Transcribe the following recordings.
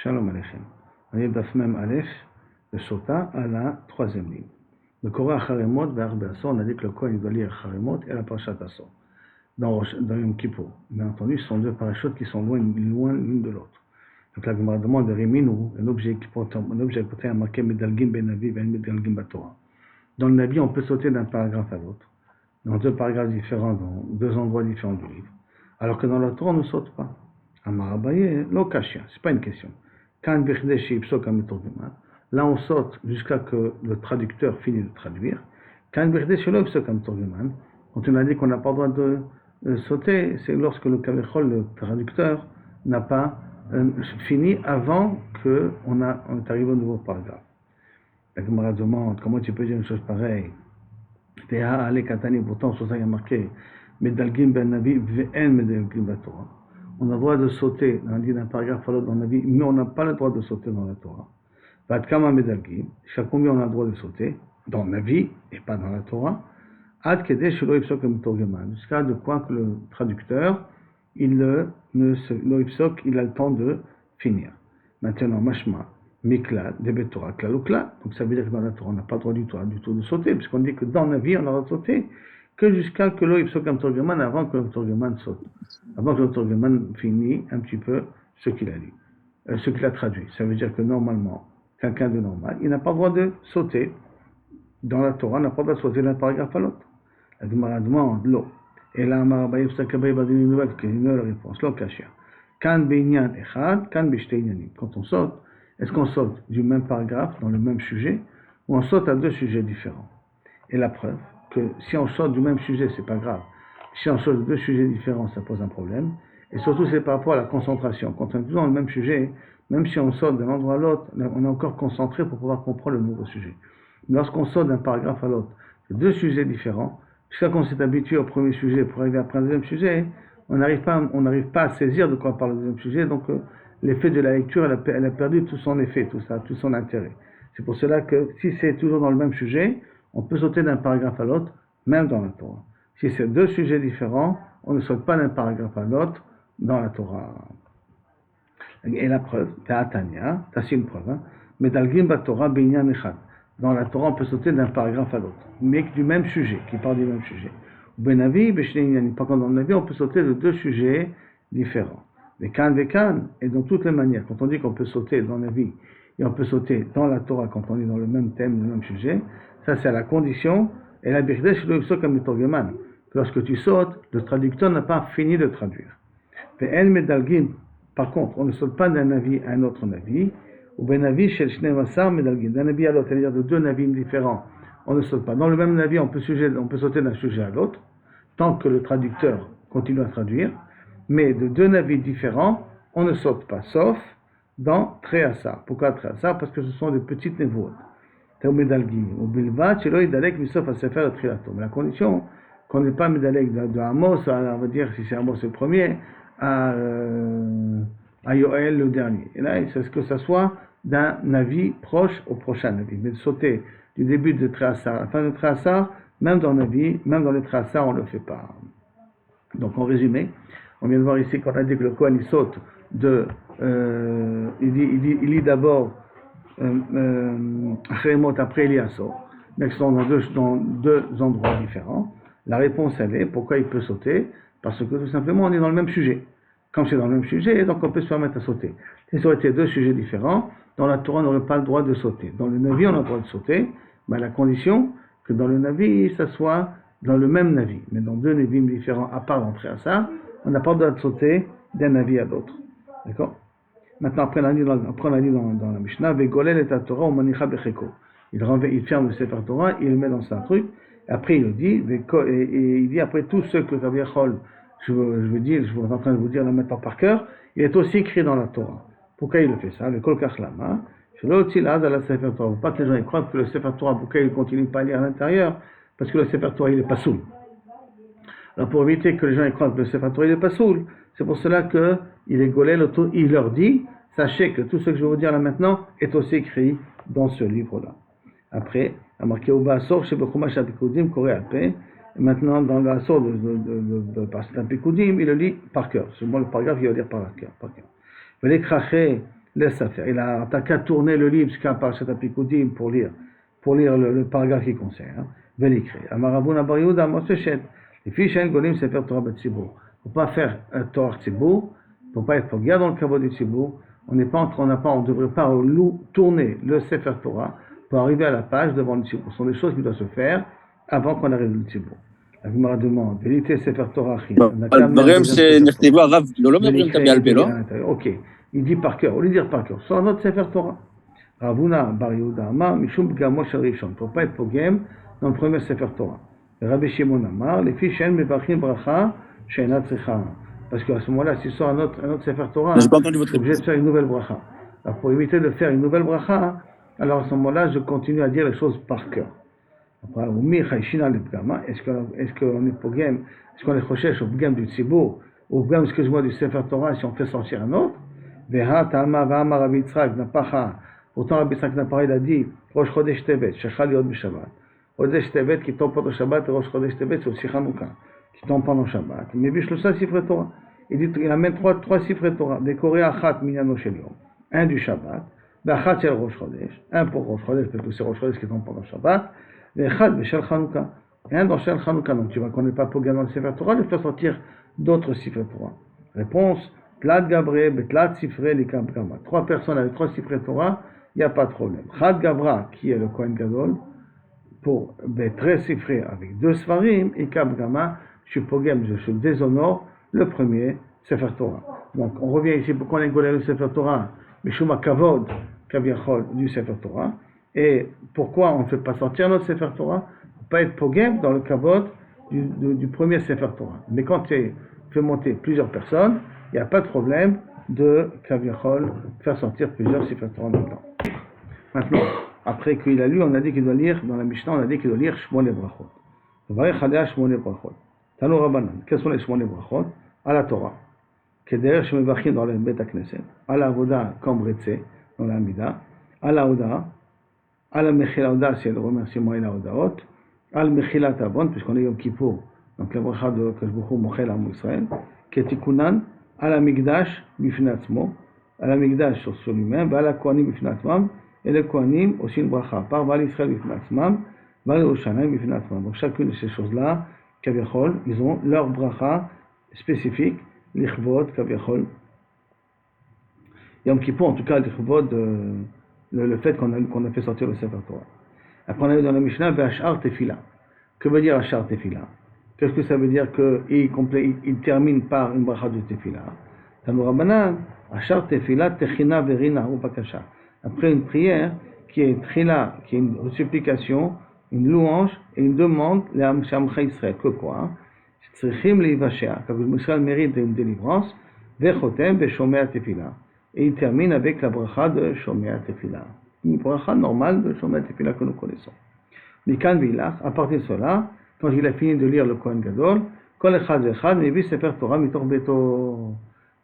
Shalom Aleichem. On est Daf Mem Aleph, le Sota, à la troisième ligne. Le Korah Haremot, on a dit que le Kohen doit lire Haremot et la Parashat Asor. Dans Yom Kippour. Bien entendu, ce sont deux parachutes qui sont loin l'une de l'autre. Donc la Gemara demande de Réminou, un objet qui porte à marquer Medalgim Ben Navi, Ben Medalgim Batora. Dans le Navi, on peut sauter d'un paragraphe à l'autre, dans deux paragraphes différents, dans deux endroits différents du livre. Alors que dans la Torah, on ne saute pas. Amarabaye, l'okashia, c'est pas une question. Là, on saute jusqu'à que le traducteur finisse de traduire. Quand on a dit qu'on n'a pas le droit de sauter, c'est lorsque le traducteur, n'a pas fini avant qu'on est arrivé au nouveau paragraphe. La Gemara demande comment tu peux dire une chose pareille. Pourtant, sur ça, il y a marqué Medalgim ben Navi ve'en Medalgim baTorah. On a le droit de sauter d'un paragraphe à l'autre dans la vie, mais on n'a pas le droit de sauter dans la Torah. Vadkama Medalgim, chaque combien on a le droit de sauter dans la vie et pas dans la Torah. Ad Kedeh Shelo Yipsok Mitorgeman, jusqu'à de quoi que le traducteur, il a le temps de finir. Maintenant, Mashma, Mikla, Debet Torah, Klalukla. Donc ça veut dire que dans la Torah, on n'a pas le droit du tout de sauter, puisqu'on dit que dans la vie, on aura sauté que jusqu'à que l'eau Yipsok Mitorgeman, avant que le Mitorgeman saute. Avant que le Mitorgeman finisse un petit peu ce qu'il a lu, ce qu'il a traduit. Ça veut dire que normalement, quelqu'un de normal, il n'a pas le droit de sauter dans la Torah, n'a pas le droit de sauter d'un paragraphe à l'autre. La Gemara demande l'eau. Et là, Marabaïf Sakabay va donner une nouvelle réponse. L'eau kashia. Kan beinyan echad, kan bishte inyanim. Quand on saute, est-ce qu'on saute du même paragraphe dans le même sujet, ou on saute à deux sujets différents? Et la preuve que si on saute du même sujet, c'est pas grave. Si on saute de deux sujets différents, ça pose un problème. Et surtout, c'est par rapport à la concentration. Quand on est toujours dans le même sujet, même si on saute d'un endroit à l'autre, on est encore concentré pour pouvoir comprendre le nouveau sujet. Lorsqu'on saute d'un paragraphe à l'autre, deux sujets différents, jusqu'à qu'on s'est habitué au premier sujet pour arriver après un deuxième sujet, on n'arrive pas à saisir de quoi parle le deuxième sujet, donc l'effet de la lecture, elle a perdu tout son effet, tout son intérêt. C'est pour cela que si c'est toujours dans le même sujet, on peut sauter d'un paragraphe à l'autre, même dans la Torah. Si c'est deux sujets différents, on ne saute pas d'un paragraphe à l'autre dans la Torah. Et la preuve, Ta'atania, c'est une preuve, Medalgim baTorah beinyan echad. Dans la Torah, on peut sauter d'un paragraphe à l'autre, mais du même sujet, qui parle du même sujet. Benavi, Beshnei, par contre, dans le Navi, on peut sauter de deux sujets différents. Vekan, et dans toutes les manières, quand on dit qu'on peut sauter dans la vie, et on peut sauter dans la Torah quand on est dans le même thème, le même sujet, ça c'est à la condition, et la Birdesh, lorsque tu sautes, le traducteur n'a pas fini de traduire. Ve'en medalgim, par contre, on ne saute pas d'un Navi à un autre Navi, ou ben Navi shel shnei vasar medalgim, d'un Navi à l'autre, c'est-à-dire de deux Navim différents, on ne saute pas. Dans le même Navi, on peut sauter d'un sujet à l'autre, tant que le traducteur continue à traduire, mais de deux Navis différents, on ne saute pas, sauf dans Tréassar. Pourquoi Tréassar? Parce que ce sont des petites névotes. Théo medalgim, ou bilvat shelo yidalek misof asefer et trilato. Mais la condition qu'on n'est pas medalek de Amos, on va dire si c'est Amos le premier, à Yoël le dernier. Et là, c'est ce que ça soit d'un Navi proche au prochain Navi. Mais de sauter du début de Tréassar à la fin de Tréassar, même dans Navi, même dans les Tréassar, on ne le fait pas. Donc en résumé, on vient de voir ici qu'on a dit que le Kohen il saute il lit d'abord Cheremot, après il lit Asor, mais qui sont dans deux endroits différents. La réponse elle est pourquoi il peut sauter? Parce que tout simplement on est dans le même sujet. Comme c'est dans le même sujet, donc on peut se permettre de sauter. Si ça aurait été deux sujets différents, dans la Torah on n'aurait pas le droit de sauter. Dans le Navi on a le droit de sauter, mais à la condition que dans le Navi ça soit dans le même Navi. Mais dans deux Navim différents, à part d'entrer à ça, on n'a pas le droit de sauter d'un Navi à l'autre. D'accord? Maintenant, après on a dit dans la Mishnah, Vegolel et Torah ou Manicha Becheko. Il ferme le Sefer Torah, il le met dans un truc, et après il le dit, et il dit après tout ce que Rabbi Echol, je suis en train de vous dire là maintenant par cœur, il est aussi écrit dans la Torah. Pourquoi il le fait ça? Le Kol Kach Lama, pas que les gens croient que le Sefer Torah, pourquoi il ne continue pas à lire à l'intérieur? Parce que le Sefer Torah il est pas soul. Alors pour éviter que les gens croient que le Sefer Torah il est pas soul, c'est pour cela qu'il est golé, il leur dit, sachez que tout ce que je vais vous dire là maintenant est aussi écrit dans ce livre-là. Après, il a marqué au bas Asor, chez Bechumash Apikudim, Koré Alpé. Et maintenant, dans l'Asor de Parashat Apikudim, il le lit par cœur. C'est bon, le paragraphe, il va lire par cœur. Ve'lekraché laisse ça faire. T'as qu'à tourner le livre jusqu'à Parashat Apikoudim pour lire le paragraphe qui concerne. Vélikré. Amarabuna Bar Yehuda Mosechet. Les filles Shen Golim Sefer Torah Betzibur. Faut pas faire un Torah Tzibur. Faut pas être regard dans le caveau du Tzibur. On devrait pas tourner le Sefer Torah pour arriver à la page devant le Tzibur. Ce sont des choses qui doivent se faire avant qu'on arrive au Tzibur. La Gemara demande, vérité Sefer Torah Achim. דברים שנכתבו הרב, לא מדברים את בעל פה, לא? Ok, il dit par cœur, au lieu de dire par cœur, sur notre Sefer Torah. Ravuna Bar Yehuda Amar, Mishum Gamo Shel Rishon, pour pas être pogem dans le premier Sefer Torah. Rabbi Shimon Amar, les filles Shen Mevarchin Bracha, She'ena Tzricha. Parce qu'à ce moment-là, si sort un autre Sefer Torah, c'est obligé de faire une nouvelle bracha. Alors pour éviter de faire une nouvelle bracha, alors à ce moment-là, je continue à dire les choses par cœur. Après, est-ce qu'on est pogem, est-ce qu'on est chochesh au pogem du tzibur, au pogem, excuse-moi, du Sefer Torah, si on fait sortir un autre? Veha ta'ama va'ama Rabbi Yitzhak napacha. Pourtant, Rabbi Yitzhak Napara, il a dit, Rosh Chodesh Tevet, Shachal Yod B'Shabbat. Chodesh Tevet qui tombe pendant Shabbat, et Rosh Chodesh Tevet, c'est aussi Chanukah, qui tombe pendant Shabbat. Mais Bishlosa Sifre Torah. Il amène trois Sifre Torah. Décoré Achat Minyano Shel Yom. Un du Shabbat. Achat Shel Rosh Chodesh. Un pour Rosh Chodesh, parce que c'est Rosh Chodesh qui tombe pendant Shabbat. Et Achat B'Shel Chanukah. Et un dans Shel Chanukah. Donc tu vois qu'on n'est pas pogam dans le Sefer Torah, il faut sortir d'autres Sifre Torah. Réponse. Tlat Gabre, Betlat Sifre, Likab Gama. 3 personnes avec 3 Sifre Torah, il n'y a pas de problème. Chad Gabra, qui est le Kohen Gadol, pour Betre Sifre avec 2 Sfarim, et Kab Gama, je déshonore le premier Sefer Torah. Donc on revient ici, pourquoi on a golé le Sefer Torah, Mishuma Kavod, Kaviachol, du Sefer Torah, et pourquoi on ne fait pas sortir notre Sefer Torah, pour ne pas être pogem dans le Kavod du premier Sefer Torah. Mais quand tu fais monter plusieurs personnes, il n'y a pas de problème de Kaviachol faire sortir plusieurs Sefer Torah en même temps. Maintenant, après qu'il a lu, on a dit qu'il doit lire, dans la Mishnah, on a dit qu'il doit lire Shmone Brachot. Varech Hadea Shmone Brachot. Tano Rabbanan. Quels sont les Shmone Brachot? À la Torah. Keder Shemevachim dans le Bet HaKnesset. À la Avoda, comme Retse, dans la Amida. À la Oda. À la Mechila Oda, c'est le remerciement et la Odaot. À la Mechila Tabon, puisqu'on est Yom Kippour. Donc la bracha de Kashbuchu Mochel Am Israël. Ketikunan. À la Migdash, Bifnatzmo. À la Migdash sur lui-même. À la Kohanim Bifnatzmam. Et les Kohanim aussi une bracha. Par Val Israël Bifnatzmam. Val Yerushalayim Bifnatzmam. Donc chacune de ces choses-là, Kaviachol, ils ont leur bracha spécifique. L'Ichvod, Kaviachol. Yom Kippour, en tout cas, l'Ichvod, le fait qu'on a fait sortir le Sefer Torah. Après, on a eu dans la Mishnah, Ve'ashar Tefila. Que veut dire Ashar Tefila? Qu'est-ce que ça veut dire qu'il termine par une bracha de Tefila? Tanu Rabbanan, Ashar Tefila, Techina Verina Upakasha. Après une prière qui est Tchila, qui est une supplication, une louange et une demande, l'Amshamcha Israël. Que quoi? Tzrichim Leivashea. Quand Israël mérite une délivrance, Vechotem Beshomea Tefila. Et il termine avec la bracha de Shomea Tefila. Une bracha normale de Shomea Tefila que nous connaissons. Mikan Vilach, à partir de cela, quand il a fini de lire le Kohen Gadol, Kol Echad Vechad, Mevi Sefer Torah Mitor Beto.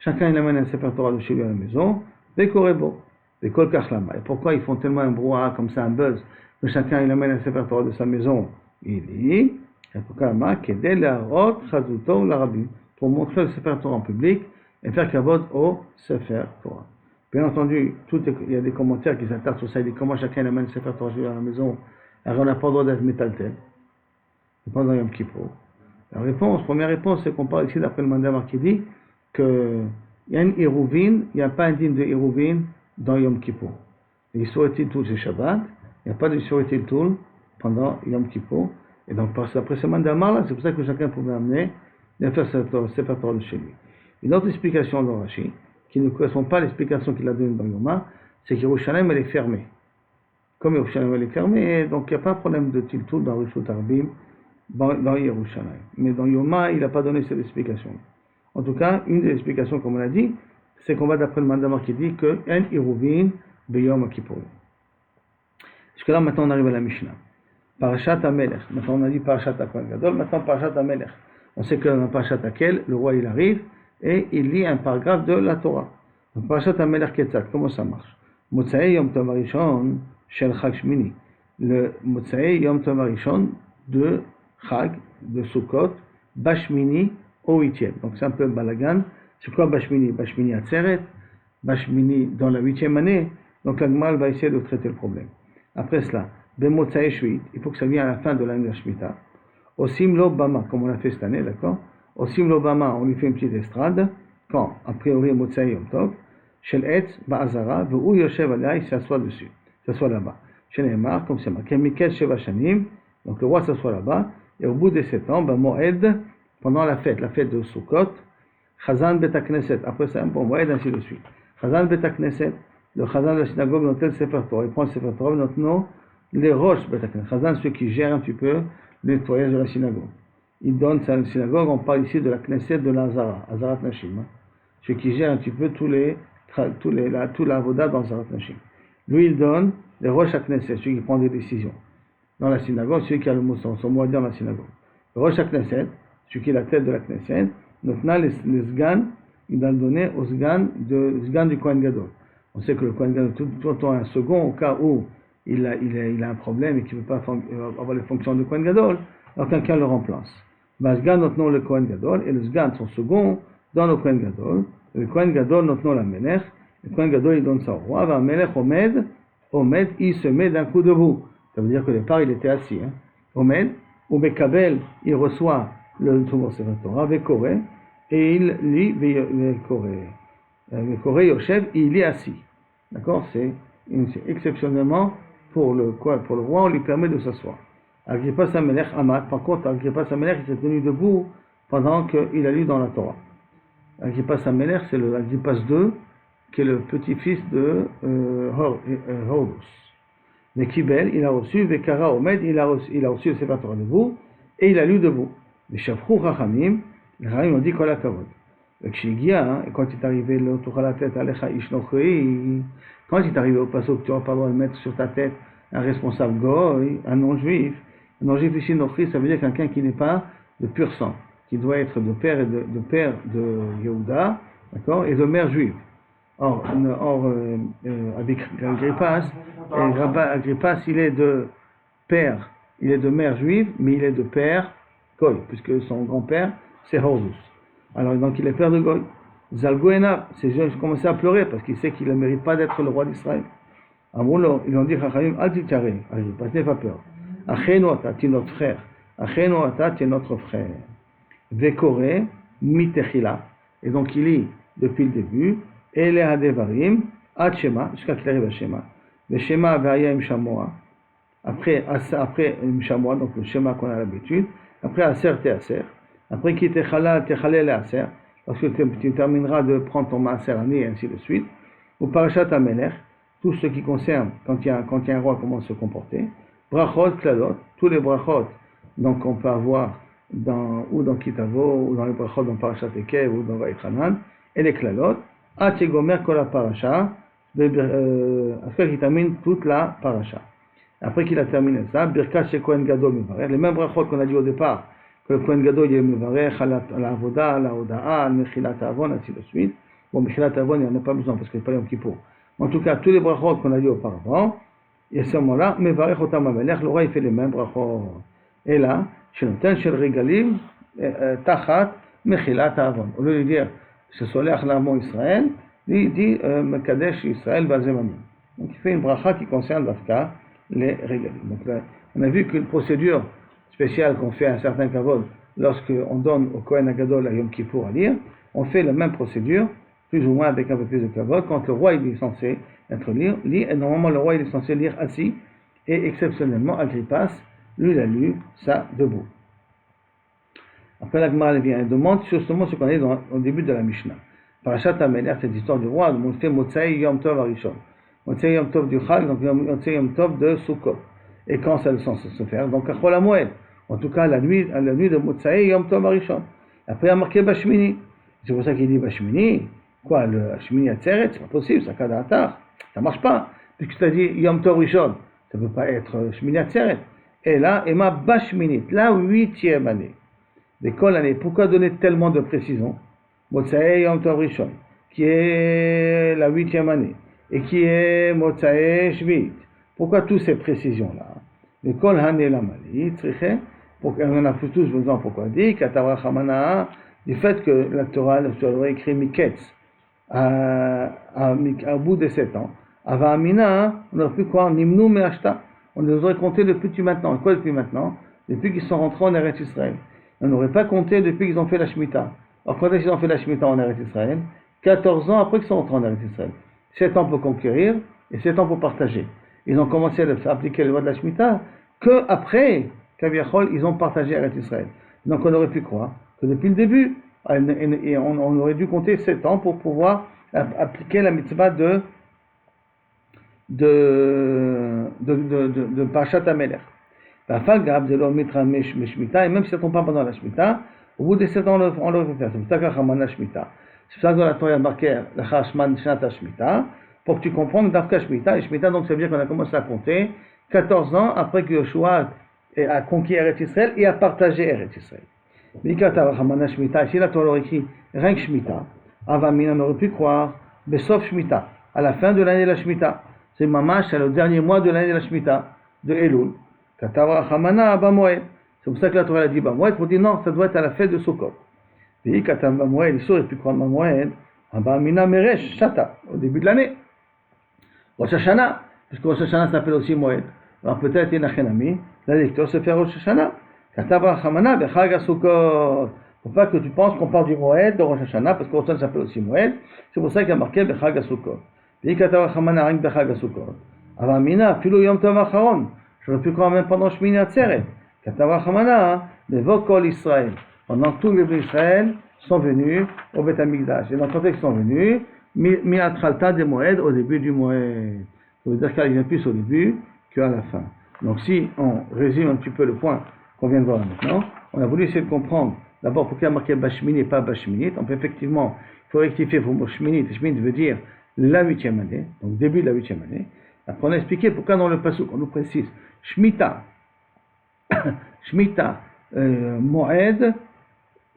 Chacun il amène un Sefer Torah de chez lui à la maison, Vekorebo, Vekol Kachlama. Et pourquoi ils font tellement un brouhaha comme ça, un buzz, que chacun il amène un Sefer Torah de sa maison? Il dit, pour montrer le Sefer Torah en public et faire kavod au Sefer Torah. Bien entendu, il y a des commentaires qui s'attardent sur ça, il dit comment chacun amène le Sefer Torah à la maison, alors on n'a pas le droit d'être métaltel, pendant Yom Kippour. La première réponse, c'est qu'on parle ici d'après le Mandamar qui dit qu'il y a une Iruvin, il n'y a pas un dîme de Iruvin dans Yom Kippour. Les Soretil Toul, c'est Shabbat, il n'y a pas de Soretil Toul pendant Yom Kippour. Et donc, après ce Mandamar là, c'est pour ça que chacun pouvait amener et faire Sefer Torah de chez lui. Une autre explication de Rashi, qui ne correspond pas à l'explication qu'il a donnée dans Yoma, c'est qu'Yerushalayim elle est fermée. Comme Yerushalayim elle est fermée, donc il n'y a pas de problème de Tiltul dans Rishut Arbim, dans Yerushalayim. Mais dans Yoma, il n'a pas donné cette explication. En tout cas, une des explications, comme on l'a dit, c'est qu'on va d'après le Mandamar qui dit que En Iruvin Beyom Kippur. Jusque là, maintenant, on arrive à la Mishnah. Parashat HaMelech. Maintenant, on a dit Parashat HaKohen Gadol. Maintenant, Parashat HaMelech. On sait que dans Parashat HaKel, le roi, il arrive et il lit un paragraphe de la Torah. Donc, Parashat HaMelech Ketzat, comment ça marche? Motzae Yom Tov HaRishon Shel Chag Shmini. Le Motzae Yom Tov HaRishon de Chag, de Sukkot, Bashmini au 8e. Donc, c'est un peu balagan. C'est quoi Bashmini? Bashmini Atzeret, Bashmini dans la 8e année, donc la Gemara va essayer de traiter le problème. Après cela, Bemotsae Shvit, il faut que ça vienne à la fin de l'année de la Shemitah. Osim lo Bama, comme on l'a fait cette année, d'accord? Osim lo Bama, on lui fait une petite estrade, quand, a priori, Motsae Yom Tov, Shel Etz Ba'azara, Ve'u Yoshev Alea, il s'assoit dessus, s'assoit là-bas. Shel Emar, comme c'est marqué, Mikel Sheva Shanim, donc le roi s'assoit là-bas, et au bout des 7 ans, Moed, pendant la fête de Sukkot, Chazan Bet HaKnesset, après ça, bon, Moed, ainsi de suite. Chazan Bet HaKnesset, le Chazan de la synagogue notait le Sefer Torah, il prend le Sefer Torah, notamment les roches Bet HaKnesset. Chazan, ceux qui gèrent un petit peu le nettoyage de la synagogue. Il donne ça à la synagogue, on parle ici de la Knesset de l'Azara, Azarat Nashim, hein. Ceux qui gèrent un petit peu tout la Avoda dans Azarat Nashim. Lui, il donne les roches à Knesset, celui qui prend des décisions. Dans la synagogue, celui qui a le mot, son mot à dire dans la synagogue. Le roche à Knesset, celui qui est la tête de la Knesset, maintenant les sgan, il va le donner au sgan du Kohen Gadol. On sait que le Kohen Gadol, tout le temps un second, au cas où il a un problème et qu'il ne veut pas avoir les fonctions de Kohen Gadol, alors quelqu'un le remplace. Le sgan, notre le Kohen Gadol, et le sgan, son second, dans le Kohen Gadol. Le Kohen Gadol, notre la Melech. Le Kohen Gadol, il donne ça au roi. Va Melech Omed, il se met d'un coup debout. Ça veut dire que au départ, il était assis. Hein. Omed, ou Bekabel, il reçoit le Tumor Sefer Torah, Vekoré, et il lit Vekoré Yoshev, il est assis. D'accord? C'est exceptionnellement pour le roi, on lui permet de s'asseoir. Agrippa Samelech Amad, par contre, Agrippa Samelech, il s'est tenu debout pendant qu'il a lu dans la Torah. Agrippa Samelech, c'est le Agrippas II, qui est le petit-fils de Horus. Mais Kibel, il a reçu, Vekara Omed, il a reçu le Sefer Torah debout, et il a lu debout. Les Shafrou Rachamim, les Rachamim ont dit Kol HaKavod. Le Kshigia, quand il est arrivé le tour à la tête, Alecha Ishnochri, quand il est arrivé au passage que tu n'auras pas le droit de mettre sur ta tête un responsable goy, un non-juif ici, Nochri, ça veut dire quelqu'un qui n'est pas de pur sang, qui doit être de père de Yehuda, d'accord, et de mère juive. Or avec Agrippas, il est de père, il est de mère juive, mais il est de père goy, puisque son grand-père, c'est Horus. Alors, donc, il est père de goy. Zalgoena, ces gens ont commencé à pleurer, parce qu'il sait qu'il ne mérite pas d'être le roi d'Israël. Amoulo, ils ont dit, Chachamim, Altitare, Agrippas, n'aie pas peur. Achenu ata, tu es notre frère. Achenu ata, tu es notre frère. Vekoré, mitechila. Et donc, il lit depuis le début, Ele hadevarim, ad Shema, jusqu'à qu'il arrive à Shema. Le Shema ve'aya im shamoa. Après im shamoa, donc le Shema qu'on a l'habitude. Après aser te aser. Après qui techalel aser. Lorsque tu termineras de prendre ton maaser ani et ainsi de suite. Ou parashat hamelech, tout ce qui concerne quand il y a un roi, comment se comporter. Brachot, kladot, tous les brachot, donc on peut avoir ou dans Kitavo, ou dans les brachot, dans Parashat Ekev, ou dans Vaïchanan, et les kladot, Gomer kol la parasha, après qu'il termine toute la parasha. Après qu'il a terminé ça, Birkat chez Kohen Gadol Mevarech, les mêmes brachot qu'on a dit au départ, que le Kohen Gadol il est Mevarech, à la Avoda, à la Oda'a, à Mechilat Avon, ainsi de suite. Bon, Mechilat Avon, il n'y en a pas besoin parce qu'il n'est pas Yom Kippour. En tout cas, tous les brachot qu'on a dit auparavant, et à ce moment-là, Mevarech Otam Amelech, le roi il fait les mêmes brachot. Et là, chez Noten, chez le Regalim, Tachat, Mechilat Avon. Au lieu de dire, ce soleil l'Armon Israël, il dit Mekadesh Israël Bazemanim. Donc il fait une bracha qui concerne l'Afka, les Regalim. Donc là, on a vu qu'une procédure spéciale qu'on fait à un certain kavod, lorsqu'on donne au Kohen Agadol à Yom Kippour à lire, on fait la même procédure, plus ou moins avec un peu plus de kavod, quand le roi il est censé être lire, et normalement le roi il est censé lire assis, et exceptionnellement Agrippas, lui il a lu ça debout. Après la Gemara vient et demande justement ce qu'on a dit au début de la Mishnah. Parashat HaMelech, cette histoire du roi, on fait Motsei Yom Tov Arishon. Motsei Yom Tov du Chag, donc Motsei Yom Tov de Sukkot. Et quand ça est censé se faire? Donc à Chol HaMoed. En tout cas, la nuit de Motsei Yom Tov Arishon. Après, il y a marqué Bashmini. C'est pour ça qu'il dit Bashmini. Quoi, le Shmini Atzeret, c'est pas possible, c'est Kada Atar. Ça marche pas. Puisque tu as dit Yom Tov Rishon, ça ne peut pas être Shmini Atzeret. Et là, Emma Bashminit, la 8e année. D'école année. Pourquoi donner tellement de précision? Motsae Yom Tov Rishon, qui est la 8e année, et qui est Motsae Shvit. Pourquoi toutes ces précisions-là? L'école Hané Lamali, on en a tous besoin, pourquoi dit, Katavra Hamana, du fait que la Torah est écrit Miketz, au bout de 7 ans. Ava Amina, on aurait pu croire Nimnu Me'ashta. On les aurait comptés depuis maintenant. Quoi depuis maintenant? Depuis qu'ils sont rentrés en Eretz Israël. On n'aurait pas compté depuis qu'ils ont fait la Shemitah. Alors quand est-ce qu'ils ont fait la Shemitah en Eretz Israël? 14 ans après qu'ils sont rentrés en Eretz Israël. 7 ans pour conquérir et 7 ans pour partager. Ils ont commencé à appliquer les lois de la Shemitah que après Kaviachol, ils ont partagé Eretz Israël. Donc on aurait pu croire que depuis le début, et on aurait dû compter 7 ans pour pouvoir appliquer la mitzvah de Parashat HaMelech. Et même si ça ne tombe pas pendant la Shemitah, au bout de 7 ans, on l'aurait fait faire. C'est pour ça que Hamana Shemitah. C'est pour ça que dans la Torah, il y a marqué la Chashman Shnat Shemitah, pour que tu comprennes Dafka Shemitah. Et Shemitah, donc, ça veut dire qu'on a commencé à compter 14 ans après que Yoshua a conquis Eretz Israël et a partagé Eretz Israël. Ici, la Torah écrit rien que Shemitah. Avamin, on aurait pu croire, Besof Shemitah, à la fin de l'année de la Shemitah. C'est Mamash, c'est le dernier mois de l'année de la Shemitah, de Elul. Katavra Hamana Bamoed. C'est pour ça que la Torah a dit Bamoed, pour dire non, ça doit être à la fête de Sukkot. Et Katav Bamoed, il aurait pu croire Bamoed, Abamina Meresh, Shata, au début de l'année. Rosh Hashanah, parce que Rosh Hashanah s'appelle aussi Moed. Alors peut-être, il y a un la lecture se fait Rosh Hashanah. Katavra Hamana Bechag Sukkot. Faut pas que tu penses qu'on parle du Moed de Rosh Hashanah, parce que Rosh Hashanah s'appelle aussi Moed. C'est pour ça qu'il y a marqué Bechag Sukkot. Et Katavra Hamana Ring Bechag Sukkot. Avamina, Filo Yom Tov Acharon. J'aurais pu croire même pendant Shmini Atzeret. Katavra Hamana, Levokol Israël. Pendant tous les peuples d'Israël sont venus au Beth Amikdash. Et dans le contexte, ils sont venus, Mi-Atralta de Moed, au début du Moed. Ça veut dire qu'il y a plus au début qu'à la fin. Donc si on résume un petit peu le point qu'on vient de voir maintenant, on a voulu essayer de comprendre d'abord pourquoi il y a marqué Bashmini et pas Bashminit. Donc effectivement, il faut rectifier pour Shminit. Shminit veut dire la 8e année, donc début de la 8e année. Après on a expliqué pourquoi dans le pasuk on nous précise Shemitah, Moed,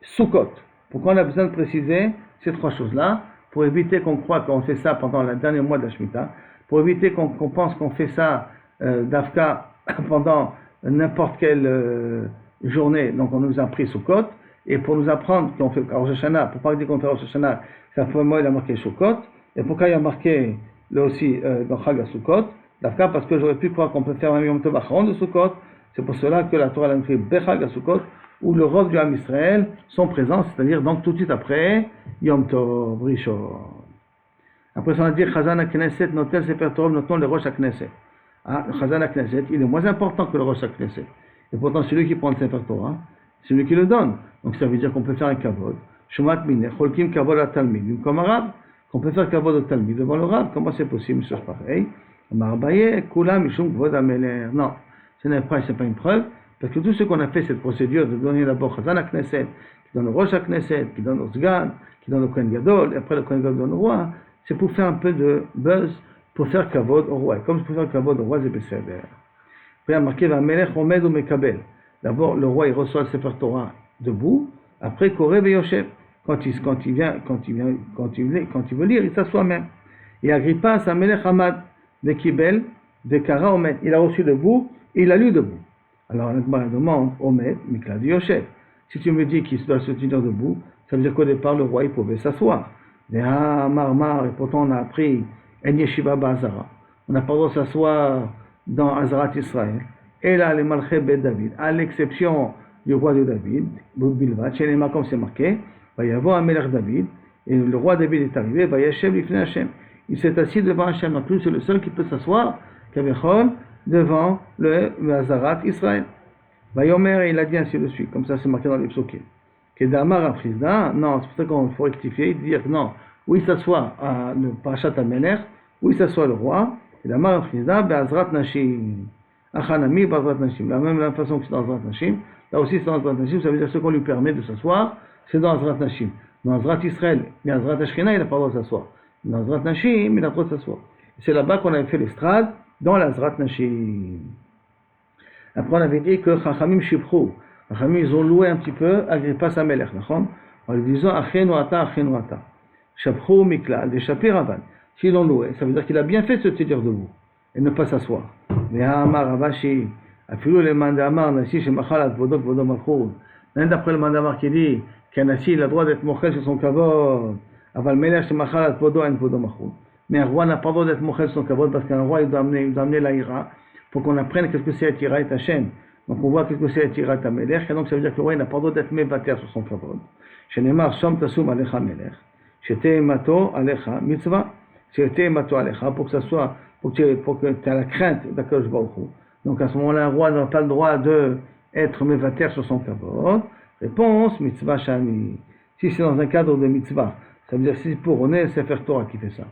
Sukkot. Pourquoi on a besoin de préciser ces trois choses-là? Pour éviter qu'on croit qu'on fait ça pendant le dernier mois de la Shemitah, pour éviter qu'on pense qu'on fait ça d'Afka pendant n'importe quelle journée, donc on nous a pris Sukkot, et pour nous apprendre qu'on fait Rosh Hashanah, pour pas dire qu'on fait Rosh Hashanah, ça fait moi il a marqué Sukkot, et pourquoi il a marqué là aussi dans Chag Sukkot, d'Afka parce que j'aurais pu croire qu'on peut faire un Yom Tov Acharon de Sukkot, c'est pour cela que la Torah a écrit Bechag Sukkot, où le rov du Ham Israël sont présents, c'est-à-dire donc tout de suite après Yom Tov Rishon. Après ça on a dit Chazan HaKnesset notel Sefer Torah notons le Rosh HaKnesset. Le Chazan HaKnesset, il est moins important que le Rosh HaKnesset. Et pourtant celui qui prend le Sefer Torah, c'est lui qui le donne. Donc ça veut dire qu'on peut faire un kavod. Shumat mineh, cholkim kavod à Talmid, comme un rab, qu'on peut faire kavod au Talmid devant le rab. Comment c'est possible, c'est pareil. Marbaye, kula mishum kvod ameler. Non, ce n'est pas une preuve. Parce que tout ce qu'on a fait, cette procédure de donner d'abord Chazan HaKnesset, qui donne le Rosh HaKnesset, qui donne le Sgan, qui donne le Kohen Gadol, et après le Kohen Gadol donne le roi, c'est pour faire un peu de buzz, pour faire kavod au roi. Et comme pour faire kavod au roi, c'est Besséder. Puis il y a marqué Vamelech Omed ou Mekabel. D'abord, le roi, il reçoit le Sefer Torah debout, après Korev et Yoshev. Quand il veut lire, il s'assoit même. Et Agrippa, Samelech Hamad, Vekibel, Vekara Omed. Il a reçu debout, et il a lu debout. Alors, la demande, Omed, Mikla de Yoshev. Si tu me dis qu'il doit se tenir debout, ça veut dire qu'au départ, le roi, il pouvait s'asseoir. Et et pourtant, on a appris En Yeshiva Ba'azara. On n'a pas le droit de s'asseoir dans Azarat Israël. Et là, les Malchei Bet David, à l'exception du roi de David, Bilvat, chez les Makom, c'est marqué, va y avoir un Melech David, et le roi David est arrivé, va Yashem Lifnei Hashem. Il s'est assis devant Hashem, donc lui, c'est le seul qui peut s'asseoir, Kavechol, devant le Azarat Israël. Vayomer, il a dit ainsi de suite, comme ça c'est marqué dans les psukim. Kedamar Afrizda, non, c'est pour ça qu'il faut rectifier, dire non, où il s'assoit à le Parashat HaMelech, où il s'assoit le roi, Kedamar Afrizda, Be'azrat Nashim. Achanami, Bazrat Nashim. La même façon que c'est dans Azrat Nashim, là aussi c'est dans Azrat Nashim, ça veut dire ce qu'on lui permet de s'asseoir, c'est dans Azrat Nashim. Dans Azrat Israël, mais Azrat Ashkena, il n'a pas le droit de s'asseoir. Dans Azrat Nashim, il a le droit de s'asseoir. C'est là-bas qu'on avait fait l'estrade, dans l'Azrat Nashim. Après, on avait dit que Chachamim Shibchou, Chachamim, ils ont loué un petit peu Agrippa Samelech, en lui disant Achenu Ata. Shibchou Mikla, des Shapir Rabban. S'ils l'ont loué, ça veut dire qu'il a bien fait de se tenir debout et ne pas s'asseoir. Mais Amar Ravashi, Afilou le Mandamar, Nassi, chez Machalat, Vodok, Vodom Achoud. Même d'après le Mandamar qui dit qu'un Nassi, il a le droit d'être mochel sur son kavod, Aval Melech Shemachal al Kvodo en Kvodo Machul. Mais un roi n'a pas le droit d'être mochel son kavod parce qu'un roi il doit amener la ira. Il faut qu'on apprenne qu'est-ce que c'est être ira et Hashem. Donc on voit qu'est-ce que c'est être ira et Melech. Et donc ça veut dire que le roi il n'a pas le droit d'être mevater sur son kavod. Shenemar Shom Tasum Alecha Melech. Shete Mato Alecha Mitzvah. Shete Mato Alecha pour que ça soit, pour que tu aies la crainte d'Akadosh Baruch Hu. Donc à ce moment-là, un roi n'a pas le droit d'être mevater sur son kavod. Réponse Mitzvah Shani. Si c'est dans un cadre de mitzvah, ça veut dire si c'est pour honorer Sefer Torah qui fait ça.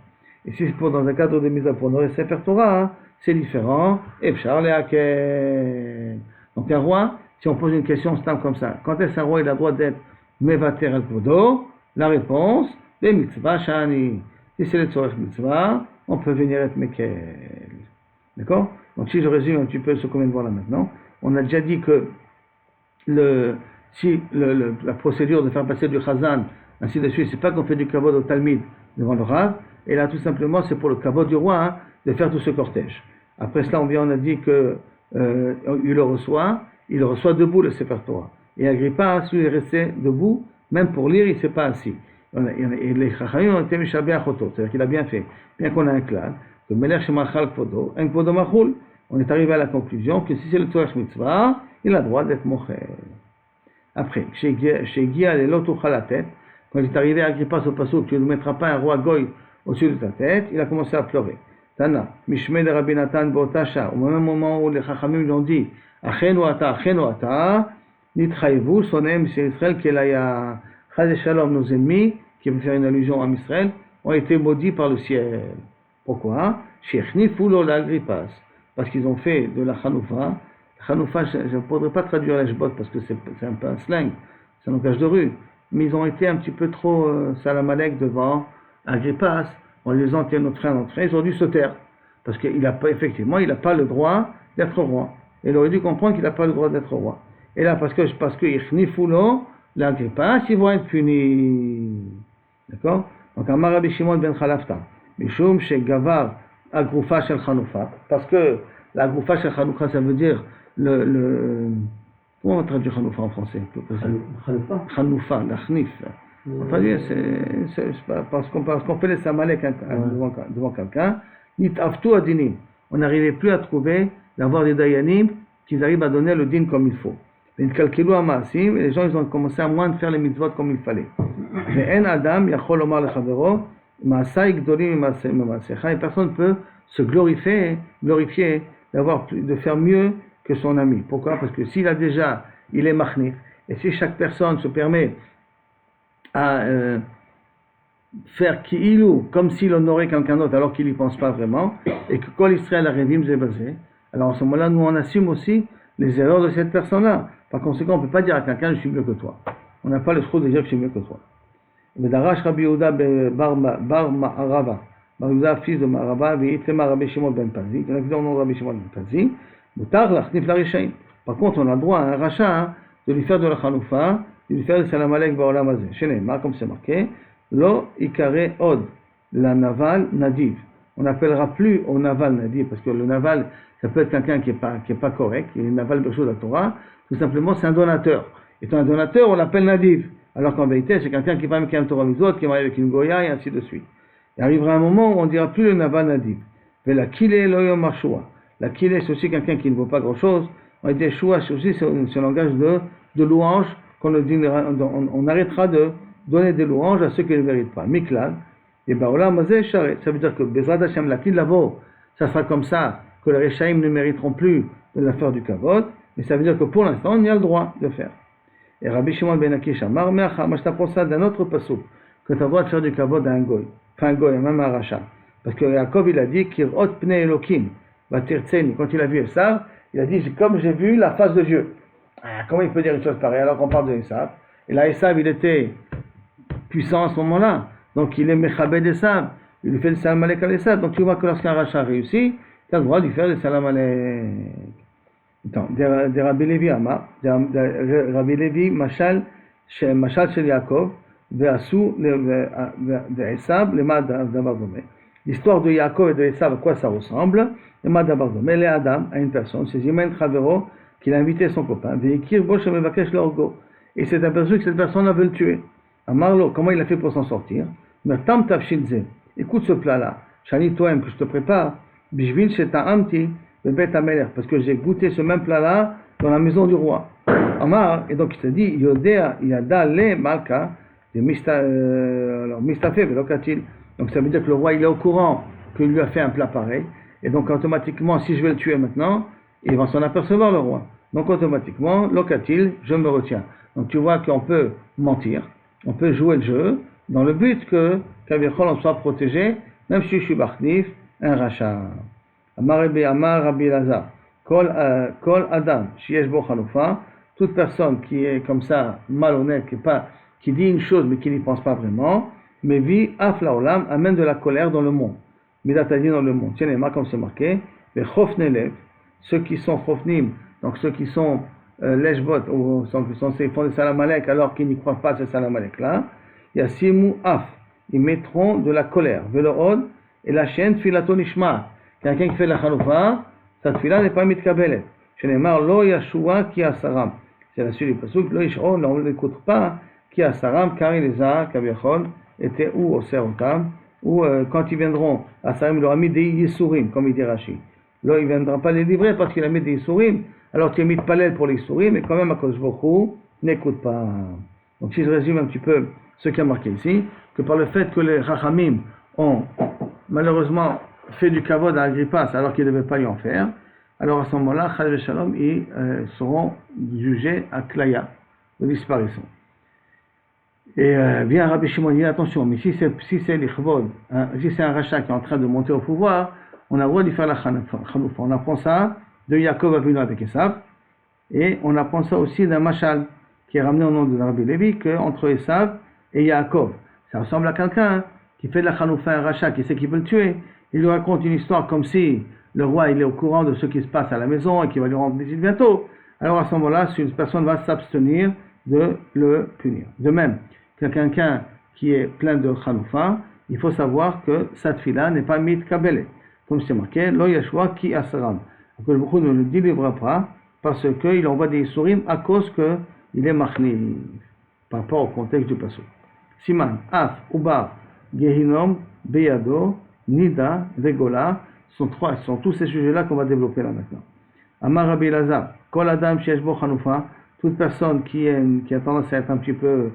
Et si c'est pour dans un cadre de mitzvah pour honorer Sefer Torah, hein, c'est différent. Efshar lehakel. Donc un roi, si on pose une question stable comme ça, quand est-ce qu'un roi il a le droit d'être mevater al kvodo? La réponse, les mitzvah shani. Si c'est le tzorech mitzvah, on peut venir être mekel. D'accord? Donc si je résume un petit peu ce qu'on vient de voir là maintenant, on a déjà dit que la procédure de faire passer du chazan, ainsi de suite, c'est pas qu'on fait du kavod au talmid devant le rav, et là tout simplement c'est pour le kavod du roi hein, de faire tout ce cortège. Après cela on a dit que il le reçoit debout le Sefer Torah. Et Agrippa, s'il est resté debout, même pour lire, il ne s'est pas assis. Et les chachamim ont été mishabé à choto, c'est-à-dire qu'il a bien fait. Bien qu'on a un clan, que Melech Shemachal Kvodo, en Kvodo Machul, on est arrivé à la conclusion que si c'est le Torah Mitzvah, il a le droit d'être mochel. Après, chez Gia, les lots la tête, quand il est arrivé à Agrippa au pasuk, tu ne mettras pas un roi goy au-dessus de ta tête, il a commencé à pleurer. Tana, Mishmei de Rabbi Natan Botasha, au même moment où les chachamim lui ont dit, Achenu ata, nitchaïvu, sonem, c'est Israël, qu'il y a Chaz Shalom, nos ennemis, qui veut faire une allusion à Israël, ont été maudits par le ciel. Pourquoi? Shechni fulo l'Agrippas, parce qu'ils ont fait de la Hanoufa. Hanoufa, je ne pourrais pas traduire la Jbot parce que c'est un peu un slang, c'est un langage de rue, mais ils ont été un petit peu trop salamalek devant Agrippas, en lui disant tiens notre frère, ils ont dû se taire, parce qu'il n'a pas, effectivement, il n'a pas le droit d'être roi. Et il aurait dû comprendre qu'il n'a pas le droit d'être roi. Et là, parce que Ichnifulo, l'Agrippas, ils vont être punis. D'accord? Donc, Amar Rabbi Shimon ben Chalafta, Mishum Shegavar Agrufa Shel Chanoufa, parce que l'Agrufa Shel Chanoufa, ça veut dire comment on traduit Chanoufa en français? Chanoufa, la Chnif. On traduit, c'est parce qu'on fait les samalek devant quelqu'un, Nit Aftu Adinim. On n'arrivait plus à trouver d'avoir des dayanim qui arrivent à donner le din comme il faut. Et les gens ils ont commencé à moins de faire les mitzvot comme il fallait. Et personne ne peut se glorifier de faire mieux que son ami. Pourquoi? Parce que s'il a déjà, il est machnif, et si chaque personne se permet à faire ki'ilou, comme s'il honorait quelqu'un d'autre alors qu'il n'y pense pas vraiment, et que Kol Israël Arevim Zebazé, alors en ce moment-là, nous on assume aussi les erreurs de cette personne-là. Par conséquent, on ne peut pas dire à quelqu'un je suis mieux que toi. On n'a pas le droit de dire que je suis mieux que toi. Vedarash Rabbi Yehuda bar Ma'arava, Bar Yehuda fils de Ma'arava, Ve'itlema Rabbi Shimon ben Pazi, il a dit au nom de Rabbi Shimon ben Pazi, Mutar lachnif la rishaim. Par contre, on a le droit à un rachat de lui faire de la chanoufa, de lui faire le salam alek ba'olam hazeh. Chez Neymar, comme c'est marqué, Lo ikare od, la naval nadiv. On n'appellera plus au naval nadiv, parce que le naval, ça peut être quelqu'un qui est pas correct, qui est naval de la Torah, tout simplement c'est un donateur. Étant un donateur, on l'appelle nadiv. Alors qu'en vérité, c'est quelqu'un qui va avec un Torah Mizot, qui va avec une Goya, et ainsi de suite. Il arrivera un moment où on ne dira plus le naval nadiv. Mais la kile loyom marshua. La kile, c'est aussi quelqu'un qui ne vaut pas grand chose. On dit shua, c'est aussi ce langage de louange, on arrêtera de donner des louanges à ceux qui ne méritent pas. Miklal, et Baolam Mazeh Sharet. Ça veut dire que Bezrat Hashem la Lavo, ça sera comme ça, que les Rechaim ne mériteront plus de la faire du Kavod, mais ça veut dire que pour l'instant, on y a le droit de faire. Et Rabbi Shimon ben Akish Amar, mais je t'apprends ça d'un autre pasuk, que tu as le droit de faire du Kavod à un goy, enfin un goy, même un rachat. Parce que Yaakov, il a dit, Kirot pnei Elokim, Vatirtseni, quand il a vu Esav, il a dit, comme j'ai vu la face de Dieu. Comment il peut dire une chose pareille alors qu'on parle de Esav? Et là, Esav, il était puissant à ce moment-là. Donc, il est Mechabed Esav. Il lui fait le salam alek à Esav. Donc, tu vois que lorsqu'un rachat réussit, tu as le droit de lui faire le salam alek. Attends, de Rabbi Levi Amar, de Rabbi Levi, Mashal Shel Yaakov, Ve'asu, de Esav, le Mad Davar Domé. L'histoire de Yaakov et de Esav, à quoi ça ressemble? Le Mad Davar Domé, les Adam, à une personne, c'est Zimen Chavero, qu'il a invité son copain, Ve'ikir Bosh Mevakesh Lorgo. Et c'est aperçu que cette personne veut le tuer. Amarlo, comment il a fait pour s'en sortir? Tam tafshilze. Écoute ce plat-là. Shani toem que je te prépare. Bishvil sheta'amti bebet hamelech. Parce que j'ai goûté ce même plat-là dans la maison du roi. Amar, et donc il se dit, Yodea yada le malka de mistafé velokatil. Donc ça veut dire que le roi il est au courant qu'il lui a fait un plat pareil. Et donc automatiquement, si je vais le tuer maintenant, il va s'en apercevoir le roi. Donc automatiquement, lokatil, je me retiens. Donc tu vois qu'on peut mentir, on peut jouer le jeu, dans le but que Kavichol en soit protégé, même si je suis Barnif, un rachat. Amar Rabbi Lazar, Kol Adam, Shiesh Bo Chaloufa, toute personne qui est comme ça, malhonnête, qui dit une chose mais qui n'y pense pas vraiment, mais vit Afla Olam, amène de la colère dans le monde. Midatadi dans le monde. Tiens, comme c'est marqué, les Chofnelev, ceux qui sont Chofnim, donc ceux qui sont Leshbot, ou ils font des Salamalek alors qu'ils n'y croient pas à ces Salamalek-là, Yassimu Af, ils mettront de la colère, Velood, et la chaîne Filaton Ishma. Quelqu'un qui fait la Chaloufa, sa tfila n'est pas mitkabelet. Shenemar Lo Yashua Ki Asaram. C'est la suite du pasuk, Lo Yishon, on ne l'écoute pas, Ki Asaram, car il les a, Kaviachol, étaient ou au Serotam, ou quand ils viendront, Asarim leur a mis des Yisurim, comme il dit Rashi. Là, il ne viendra pas les livrer parce qu'il a mis des Yisurim, alors tu as mis de palais pour les Yisurim, mais quand même, à cause de n'écoute pas. Donc, si je résume un petit peu ce qui a marqué ici, que par le fait que les Rachamim ont malheureusement fait du kavod à Agrippas alors qu'ils ne devaient pas y en faire, alors à ce moment-là, Chal et Shalom, ils seront jugés à Klaya, de disparition. Et bien Rabbi Shimon dit attention, mais si c'est l'Ichvod, si c'est un rachat qui est en train de monter au pouvoir, on a le droit de faire la Chaloufa. On apprend ça de Yaakov Avinu avec Esav, et on apprend ça aussi d'un Machal qui est ramené au nom de Rabbi Lévi, qu'entre Esav et Yaakov. Ça ressemble à quelqu'un qui fait de la Chaloufa un rachat, qui sait qu'il peut le tuer. Il lui raconte une histoire comme si le roi il est au courant de ce qui se passe à la maison et qu'il va lui rendre visite bientôt. Alors à ce moment-là, une personne va s'abstenir de le punir. De même, quelqu'un qui est plein de Chaloufa, il faut savoir que sa tfila n'est pas mitkabele. Comme c'est marqué, Lo Yashua Ki Asaram. Que beaucoup ne le délivrera pas parce qu'il envoie des sourim à cause qu'il est machni par rapport au contexte du passage. Siman, Af, Ubar, Gehinom, Beyado, Nida, Vegola, sont tous ces sujets-là qu'on va développer là maintenant. Amar Rabbi Lazar, Kol Adam Sheyesh Bo Chaloufa, toute personne qui a tendance à être un petit peu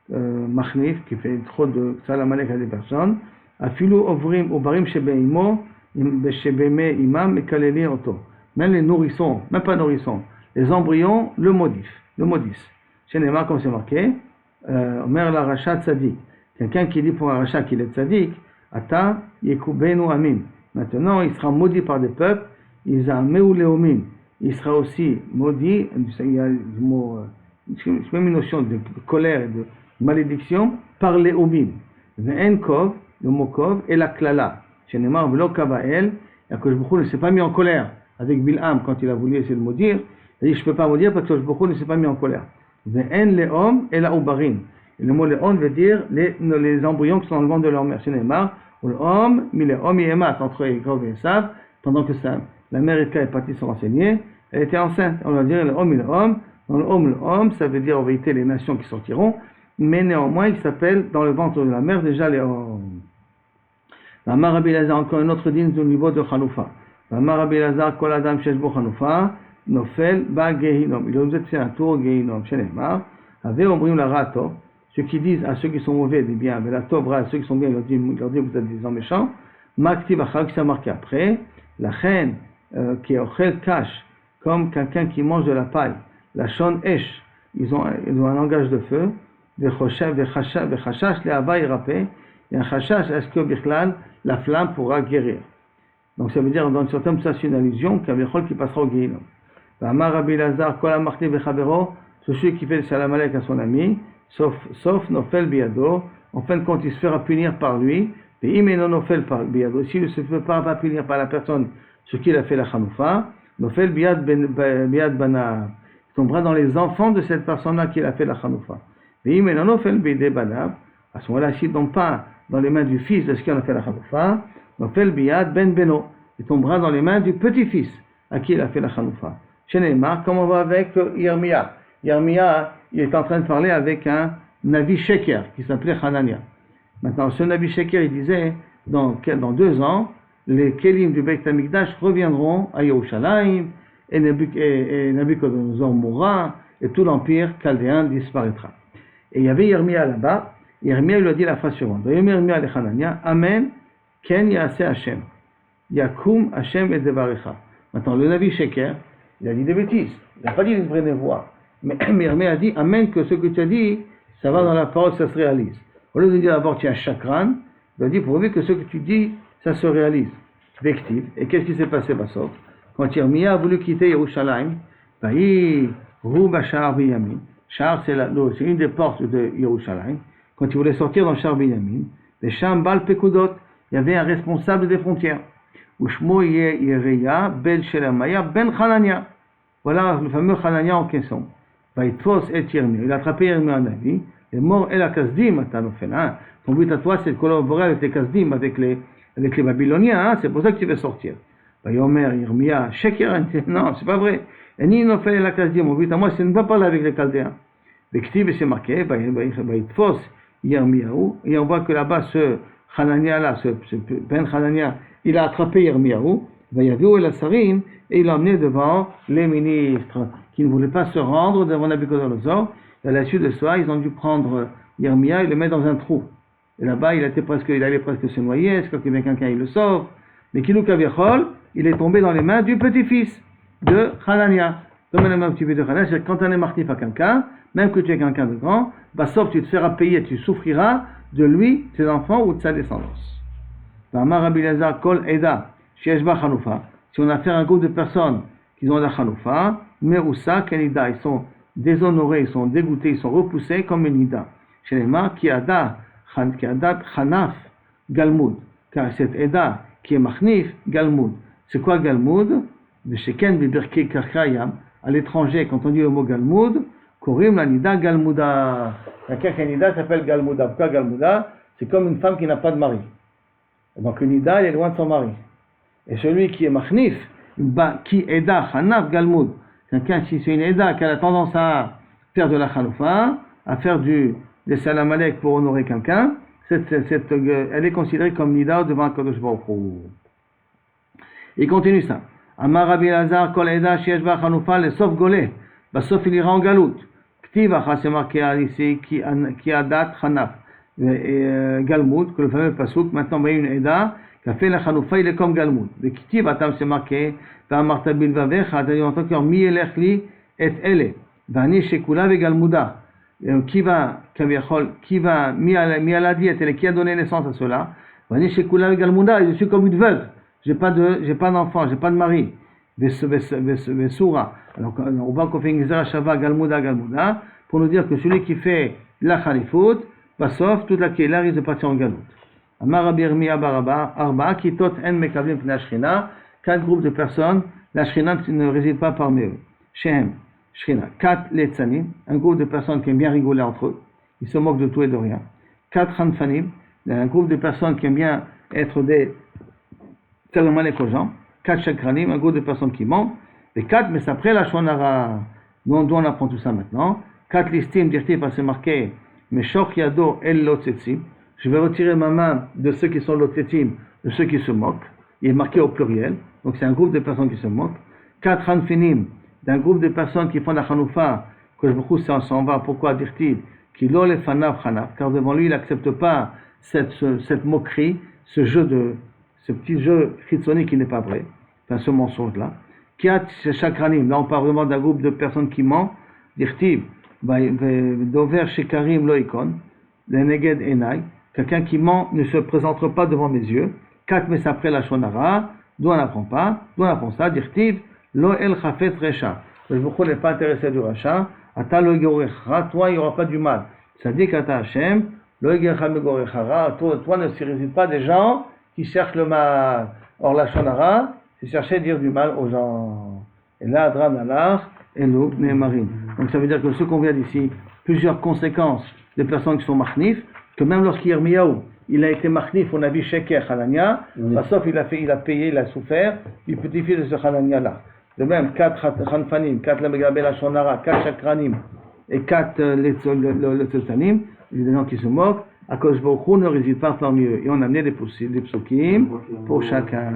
machnif, qui fait trop de salamalek à des personnes, Afilu Ovrim Ubarim Shebeimo, Shebeme Imam et Kaleli Oto. Même les nourrissons, même pas nourrissons, les embryons le maudissent. Chez Neymar, comme c'est marqué, Omer la Rachat Tzadik. Quelqu'un qui dit pour un rachat qu'il est Tzadik, Ata Yekubenu Amim. Maintenant, il sera maudit par des peuples, il sera aussi maudit, il y a même une notion de colère et de malédiction, par les Omim. Ve'en Kov, le mot Kov, et la Klala. Chez Neymar, Velo Kavael, Yaakov Bechou ne s'est pas mis en colère avec Bilham quand il a voulu essayer de maudire. Il a dit, je ne peux pas maudire parce que Yaakov Bechou ne s'est pas mis en colère. Ve'en Leom et la Ubarim. Et le mot Leom veut dire les embryons qui sont dans le ventre de leur mère. Chez Neymar, L'homme, mais les hommes et Emat, entre Yaakov et Esav, pendant que la mère Rivka est partie se renseigner, elle était enceinte. On va dire l'homme et l'homme. Dans l'homme, ça veut dire en vérité les nations qui sortiront, mais néanmoins, il s'appelle dans le ventre de la mère déjà les hommes. La Rabbi Lazar, encore un autre digne au niveau de Chaloufa. La Rabbi Lazar, Kol Adam Sheshbo Chaloufa, Nofel, Ba Gehinom. Il a besoin de faire un tour Gehinom. Chez les Mar, Ave Ombrim la Rato. Ceux qui disent à ceux qui sont mauvais, des biens, mais la Tobra, à ceux qui sont bien, il leur dit vous êtes des gens méchants. Makti Bachal, qui s'est marqué après. La reine qui est Ochel Kash, comme quelqu'un qui mange de la paille. La Shon Esh, ils ont un langage de feu. Vechashash, les Ava Irapé. Et un Chashash, est-ce que Bichlal, la flamme pourra guérir? Donc ça veut dire, dans une certaine sens, c'est une allusion, qu'il y a Bechol qui passera au Guéhinom. Amar Rabbi Lazar, Kol Amarti Bechavero, celui qui fait le Salam Alek à son ami, sauf Nofel Biado, en fin de compte, il se fera punir par lui, et Imeno Nofel par Biado, s'il ne se fait pas punir par la personne, ce qu'il a fait la Chanoufa, Nofel Biad Bana, il tombera dans les enfants de cette personne-là qui a fait la Chanoufa. Et Imeno Nofel Bide Bana, à ce moment-là, s'il ne tombe pas dans les mains du fils de ce qui en a fait la Chanoufa, Nofel Biad Ben Beno, il tombera dans les mains du petit-fils à qui il a fait la Chanoufa. Chez Neymar, comme on va avec Yermia, il est en train de parler avec un Navi Sheker qui s'appelait Hanania. Maintenant, ce Nabi Sheker, il disait, dans 2 ans, les Kélim du Beit HaMikdash reviendront à Yerushalayim, et Nabucodonosor mourra, et tout l'empire chaldéen disparaîtra. Et il y avait Yermia là-bas. Yermia lui a dit la phrase suivante. Yermia le Hanania, Amen, Ken Yaaseh Hashem. Yakum Hashem et Devarecha. Maintenant, le Nabi Sheker, il a dit des bêtises. Il n'a pas dit une vraie névoie. Mais Yermia a dit, Amen, que ce que tu as dit, ça va dans la parole, ça se réalise. Au lieu de dire d'abord tu as un chakran, il a dit pourvu que ce que tu dis, ça se réalise. Vective. Et qu'est-ce qui s'est passé, Bassov? Quand Yermia a voulu quitter Yerushalayim, Rou Bashar Binyamin. Shar, c'est une des portes de Yerushalayim. Quand il voulait sortir dans Shar Binyamin, les Sham Bal Pekudot, il y avait un responsable des frontières. Ushmo Yereya Ben Shelamaya Ben Hanania. Voilà le fameux Hanania en question. Vaitfos et Yermia. Il a attrapé Yermia en avis. Et mort et la Kasdim, ton but à toi, c'est de collaborer avec les Kasdim, avec les Babyloniens, c'est pour ça que tu vas sortir. Yomer, Yermia, Sheker, non, c'est pas vrai. Et ni non fait la Kasdim, mon but à moi, c'est de ne pas parler avec les Chaldéens. Vektiv, c'est marqué, Vaitfos, Yermiaou, et on voit que là-bas, ce Hanania-là, ce Ben Hanania, il a attrapé Yermiaou, Vayaviou et la Sarim, et il l'a emmené devant les ministres qui ne voulaient pas se rendre devant Nabucodonosor. Et à la suite de ça, ils ont dû prendre Yermia et le mettre dans un trou. Et là-bas, il allait presque se noyer, est-ce que bien quelqu'un il le sauve? Mais Kilou Kaviachol, il est tombé dans les mains du petit-fils de Hanania. Comme le même petit-fils de Hanania, c'est que quand on est martif à quelqu'un, même que tu es quelqu'un de grand, bah sauf tu te feras payer, tu souffriras de lui, de ses enfants ou de sa descendance. Amar Rabbi Elazar Kol Eda, Sheshba Chanoufa. Si on a fait un groupe de personnes qui ont la Chanoufa, Meroussa Kenida, ils sont déshonorés, ils sont dégoûtés, ils sont repoussés comme une nida. Chez les mains, qui adat Hanaf Galmud, car cette Eda qui est Machnif Galmud. C'est quoi Galmud? De Sheken Bibirke Karkayam, à l'étranger, quand on dit le mot Galmud, Korim la nida Galmuda. La nida s'appelle Galmuda. Pourquoi Galmuda? C'est comme une femme qui n'a pas de mari. Donc une nida, elle est loin de son mari. Et celui qui est Machnif, qui Eda Hanaf Galmud, quelqu'un, si c'est une Eda qui a la tendance à faire de la Chaloufa, à faire des Salam Alek pour honorer quelqu'un, elle est considérée comme Nida devant Kadosh Baruch Hu. Il continue ça. Amar Rabbi Elazar, Kol Eda, Sheyesh Ba Chaloufa, le Sof Golé, Basof il ira en galout. Ktiva, c'est marqué ici, qui a date Hanaf, Galmud, que le fameux Pasuk, maintenant il y a une Eda, qui a fait la Chaloufa, il est comme Galmud. Le Ktiva, c'est marqué, ואמרת בלבביך, אתה יונתן כבר מי ילך לי את אלה, ואני שכולה וגלמודה. Qui va mis à la diète, qui a donné naissance à cela, ואני שכולה וגלמודה, je suis comme une veuve, j'ai pas d'enfant, j'ai pas de mari. Vesura. Alors on voit qu'on fait une Gezerah Shava Galmuda, pour nous dire que celui qui fait la Khalifout, sauf toute la Kéla risque de partir en Galout. Amar Rabbi Yirmiyah Baraba, Arba, Kitot En Mekavlim Pnei Shechina, 4 groupes de personnes, la Shechina ne réside pas parmi eux. Shehem, Shechina. 4 Letzanim, un groupe de personnes qui aiment bien rigoler entre eux, ils se moquent de tout et de rien. 4 Hanfanim, un groupe de personnes qui aiment bien être des tellement les gens. 4 Chakranim, un groupe de personnes qui mentent. Et 4, mais c'est après la Shonara. D'où on apprend tout ça maintenant. 4 Listim, dirti, parce que c'est marqué, Meshoch Yado El Lotzetzim. Je vais retirer ma main de ceux qui sont Lotzetzim, de ceux qui se moquent. Il est marqué au pluriel. Donc c'est un groupe de personnes qui se moquent. 4 Hanfinim, d'un groupe de personnes qui font la Hanoufa, que je me s'en va. Pourquoi dire-t-il? Qui l'ole Fanav Hanaf, car devant lui il n'accepte pas cette moquerie, ce petit jeu chitsoni qui n'est pas vrai, enfin ce mensonge-là. 4 Chakranim, là on parle vraiment d'un groupe de personnes qui mentent. Dire-t-il, Dover Shekarim Loikon, le Neged Enai, quelqu'un qui ment ne se présente pas devant mes yeux. 4 mais après la Shonara, d'où on n'apprend pas, d'où on apprend ça, dire-t-il, Lo El Chafetz Recha. Le Boukhou n'est pas intéressé du Racha, Ata Lo Georecha, toi il n'y aura pas du mal. C'est-à-dire qu'Ata Hashem, Lo Georecha Megorechara, toi ne réside pas des gens qui cherchent le mal. Or la Shonara, c'est chercher à dire du mal aux gens. Et là, Adran Allah, et nous, Nehemarim. Donc ça veut dire que ce qu'on vient d'ici, plusieurs conséquences des personnes qui sont machnif, que même lorsqu'Yirmiyahu, il a été machnif, on a vu Sheker Hanania, sauf il a payé, il a souffert, du petit-fils de ce Hanania-là. De même, 4 Hanfanim, 4 Lamegabel Ashonara, 4 Chakranim, et 4 le Tzoltanim, des gens qui se moquent, Akadosh Baruch Hu ne réside pas parmi eux. Et on a amené des psukim pour chacun.